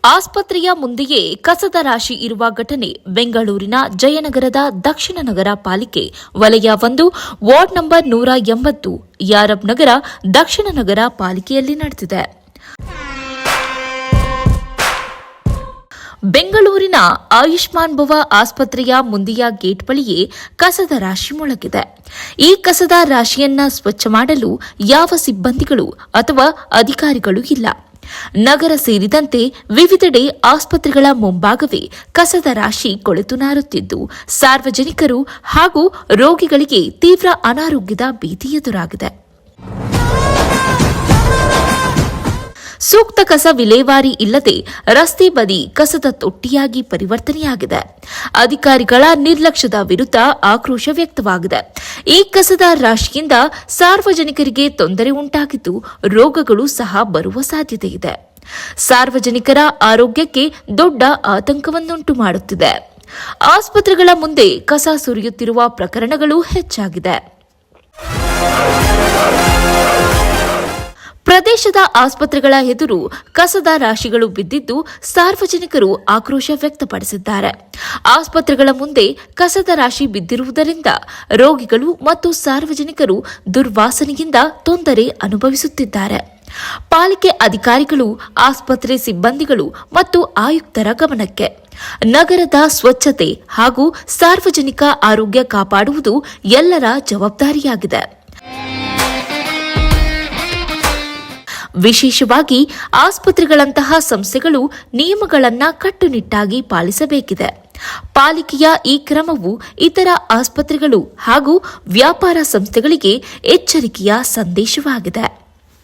ಆಸ್ಪತ್ರೆಯ ಮುಂದೆಯೇ ಕಸದ ರಾಶಿ ಇರುವ ಘಟನೆ ಬೆಂಗಳೂರಿನ ಜಯನಗರದ ದಕ್ಷಿಣ ನಗರ ಪಾಲಿಕೆ ವಲಯ 1 ವಾರ್ಡ್ ನಂಬರ್ 180 ಯಾರಬ್ ನಗರ ದಕ್ಷಿಣ ನಗರ ಪಾಲಿಕೆಯಲ್ಲಿ ನಡೆದಿದೆ. ಬೆಂಗಳೂರಿನ ಆಯುಷ್ಮಾನ್ ಭವ ಆಸ್ಪತ್ರೆಯ ಮುಂದಿಯ ಗೇಟ್ ಬಳಿಯೇ ಕಸದ ರಾಶಿ ಮೊಳಗಿದೆ. ಈ ಕಸದ ರಾಶಿಯನ್ನ ಸ್ವಚ್ಛ ಮಾಡಲು ಯಾವ ಸಿಬ್ಬಂದಿಗಳು ಅಥವಾ ಅಧಿಕಾರಿಗಳು ಇಲ್ಲ. ನಗರ ಸೇರಿದಂತೆ ವಿವಿಧೆಡೆ ಆಸ್ಪತ್ರೆಗಳ ಮುಂಭಾಗವೇ ಕಸದ ರಾಶಿ ಕೊಳೆತು ನಾರುತ್ತಿದ್ದು ಸಾರ್ವಜನಿಕರು ಹಾಗೂ ರೋಗಿಗಳಿಗೆ ತೀವ್ರ ಅನಾರೋಗ್ಯದ ಭೀತಿ ಎದುರಾಗಿದೆ. ಸೂಕ್ತ ಕಸ ವಿಲೇವಾರಿ ಇಲ್ಲದೆ ರಸ್ತೆ ಬದಿ ಕಸದ ತೊಟ್ಟಿಯಾಗಿ ಪರಿವರ್ತನೆಯಾಗಿದೆ. ಅಧಿಕಾರಿಗಳ ನಿರ್ಲಕ್ಷ್ಯದ ವಿರುದ್ಧ ಆಕ್ರೋಶ ವ್ಯಕ್ತವಾಗಿದೆ. ಈ ಕಸದ ರಾಶಿಯಿಂದ ಸಾರ್ವಜನಿಕರಿಗೆ ತೊಂದರೆ ಉಂಟಾಗಿದ್ದು ರೋಗಗಳು ಸಹ ಬರುವ ಸಾಧ್ಯತೆ ಇದೆ. ಸಾರ್ವಜನಿಕರ ಆರೋಗ್ಯಕ್ಕೆ ದೊಡ್ಡ ಆತಂಕವನ್ನುಂಟು ಮಾಡುತ್ತಿದೆ. ಆಸ್ಪತ್ರೆಗಳ ಮುಂದೆ ಕಸ ಸುರಿಯುತ್ತಿರುವ ಪ್ರಕರಣಗಳು ಹೆಚ್ಚಾಗಿದೆ. ಪ್ರದೇಶದ ಆಸ್ಪತ್ರೆಗಳ ಎದುರು ಕಸದ ರಾಶಿಗಳು ಬಿದ್ದಿದ್ದು ಸಾರ್ವಜನಿಕರು ಆಕ್ರೋಶ ವ್ಯಕ್ತಪಡಿಸಿದ್ದಾರೆ. ಆಸ್ಪತ್ರೆಗಳ ಮುಂದೆ ಕಸದ ರಾಶಿ ಬಿದ್ದಿರುವುದರಿಂದ ರೋಗಿಗಳು ಮತ್ತು ಸಾರ್ವಜನಿಕರು ದುರ್ವಾಸನೆಯಿಂದ ತೊಂದರೆ ಅನುಭವಿಸುತ್ತಿದ್ದಾರೆ. ಪಾಲಿಕೆ ಅಧಿಕಾರಿಗಳು, ಆಸ್ಪತ್ರೆ ಸಿಬ್ಬಂದಿಗಳು ಮತ್ತು ಆಯುಕ್ತರ ಗಮನಕ್ಕೆ ನಗರದ ಸ್ವಚ್ಛತೆ ಹಾಗೂ ಸಾರ್ವಜನಿಕ ಆರೋಗ್ಯ ಕಾಪಾಡುವುದು ಎಲ್ಲರ ಜವಾಬ್ದಾರಿಯಾಗಿದೆ. ವಿಶೇಷವಾಗಿ ಆಸ್ಪತ್ರೆಗಳಂತಹ ಸಂಸ್ಥೆಗಳು ನಿಯಮಗಳನ್ನು ಕಟ್ಟುನಿಟ್ಟಾಗಿ ಪಾಲಿಸಬೇಕಿದೆ. ಪಾಲಿಕೆಯ ಈ ಕ್ರಮವು ಇತರ ಆಸ್ಪತ್ರೆಗಳು ಹಾಗೂ ವ್ಯಾಪಾರ ಸಂಸ್ಥೆಗಳಿಗೆ ಎಚ್ಚರಿಕೆಯ ಸಂದೇಶವಾಗಿದೆ.